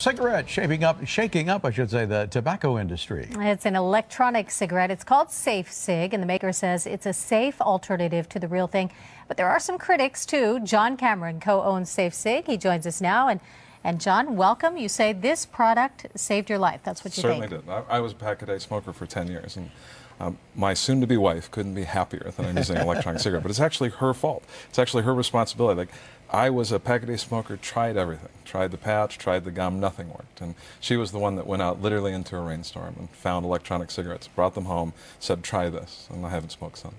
Cigarette shaking up, I should say, the tobacco industry. It's an electronic cigarette. It's called Safe Cig, and the maker says it's a safe alternative to the real thing. But there are some critics, too. John Cameron co-owns Safe Cig. He joins us now. And John, welcome. You say this product saved your life. That's what you Certainly think. Did. I was a pack-a-day smoker for 10 years, and my soon-to-be wife couldn't be happier that I'm using an electronic cigarette. But it's actually her fault. It's actually her responsibility. Like, I was a pack-a-day smoker, tried everything. Tried the patch, tried the gum, nothing worked. And she was the one that went out literally into a rainstorm and found electronic cigarettes, brought them home, said, try this, and I haven't smoked since.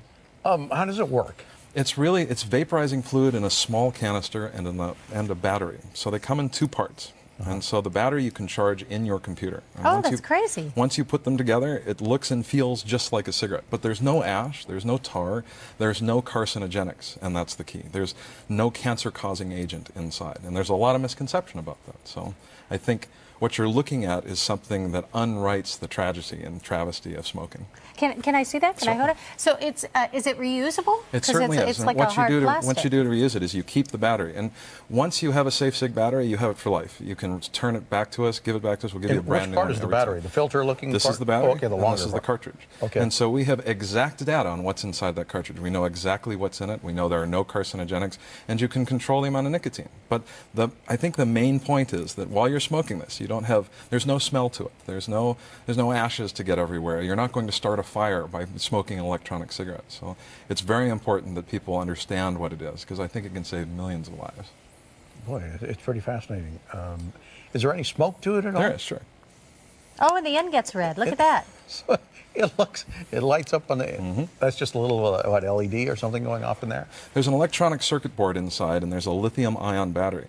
How does it work? It's vaporizing fluid in a small canister and a battery. So they come in two parts. And so the battery you can charge in your computer. And that's crazy. Once you put them together, it looks and feels just like a cigarette. But there's no ash, there's no tar, there's no carcinogenics, and that's the key. There's no cancer-causing agent inside. And there's a lot of misconception about that. So I think what you're looking at is something that unwrites the tragedy and travesty of smoking. Can I see that? Can I hold it? So it's is it reusable? It certainly is. It's like a hard plastic. What you do to reuse it is you keep the battery, and once you have a Safe Cig battery, you have it for life. You can turn it back to us, give it back to us. We'll give you a brand new one. Which part is the battery? The filter-looking part? This is the battery. Oh, okay, the longer this is the cartridge. Okay. And so we have exact data on what's inside that cartridge. We know exactly what's in it. We know there are no carcinogenics, and you can control the amount of nicotine. But I think the main point is that while you're smoking this, there's no smell to it. There's no ashes to get everywhere. You're not going to start a fire by smoking an electronic cigarette. So it's very important that people understand what it is, because I think it can save millions of lives. Boy, it's pretty fascinating. Is there any smoke to it at all? There is, sure. Oh, and the end gets red. Look at that. So it lights up on the, that's just a little, what, LED or something going off in there? There's an electronic circuit board inside, and there's a lithium-ion battery.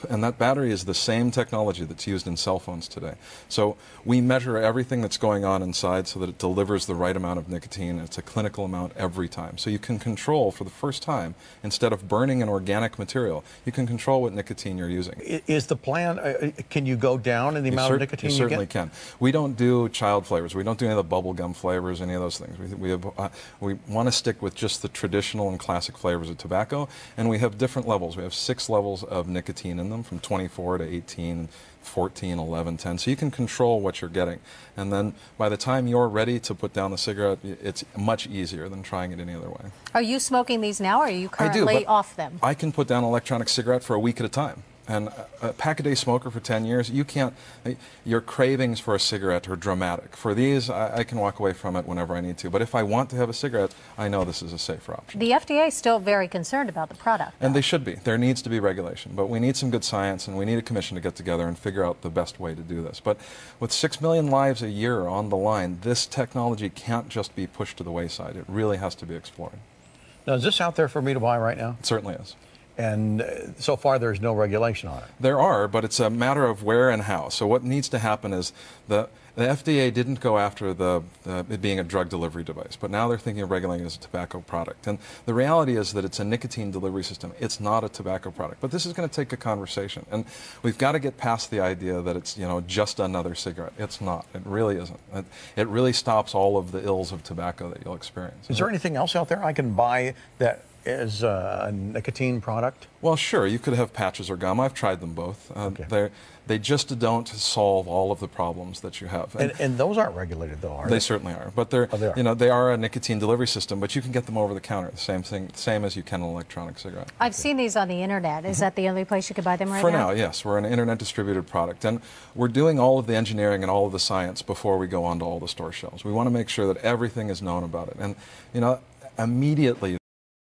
And that battery is the same technology that's used in cell phones today. So we measure everything that's going on inside so that it delivers the right amount of nicotine. It's a clinical amount every time. So you can control, for the first time, instead of burning an organic material, you can control what nicotine you're using. Is the plan, can you go down in the amount of nicotine you get? You certainly can. We don't do child flavors. We don't do any of the bubble gum flavors, any of those things. We want to stick with just the traditional and classic flavors of tobacco, and we have different levels. We have 6 levels of nicotine in them, from 24 to 18, 14, 11, 10. So you can control what you're getting. And then by the time you're ready to put down the cigarette, it's much easier than trying it any other way. Are you smoking these now, or are you currently off them? I can put down an electronic cigarette for a week at a time. And a pack-a-day smoker for 10 years, you can't, your cravings for a cigarette are dramatic. For these, I can walk away from it whenever I need to. But if I want to have a cigarette, I know this is a safer option. The FDA is still very concerned about the product, though. And they should be. There needs to be regulation. But we need some good science, and we need a commission to get together and figure out the best way to do this. But with 6 million lives a year on the line, this technology can't just be pushed to the wayside. It really has to be explored. Now, is this out there for me to buy right now? It certainly is. And so far, there's no regulation on it. There are, but it's a matter of where and how. So what needs to happen is the FDA didn't go after it being a drug delivery device, but now they're thinking of regulating it as a tobacco product. And the reality is that it's a nicotine delivery system. It's not a tobacco product. But this is going to take a conversation. And we've got to get past the idea that it's, just another cigarette. It's not. It really isn't. It really stops all of the ills of tobacco that you'll experience. Is there anything else out there I can buy that is a nicotine product? Well, sure. You could have patches or gum. I've tried them both. Okay. They just don't solve all of the problems that you have. And those aren't regulated, though, are they? They certainly are. But they are a nicotine delivery system, but you can get them over the counter. The same as you can an electronic cigarette. I've seen these on the internet. Is that the only place you could buy them right now? For now, yes. We're an internet distributed product. And we're doing all of the engineering and all of the science before we go onto all the store shelves. We want to make sure that everything is known about it. And, immediately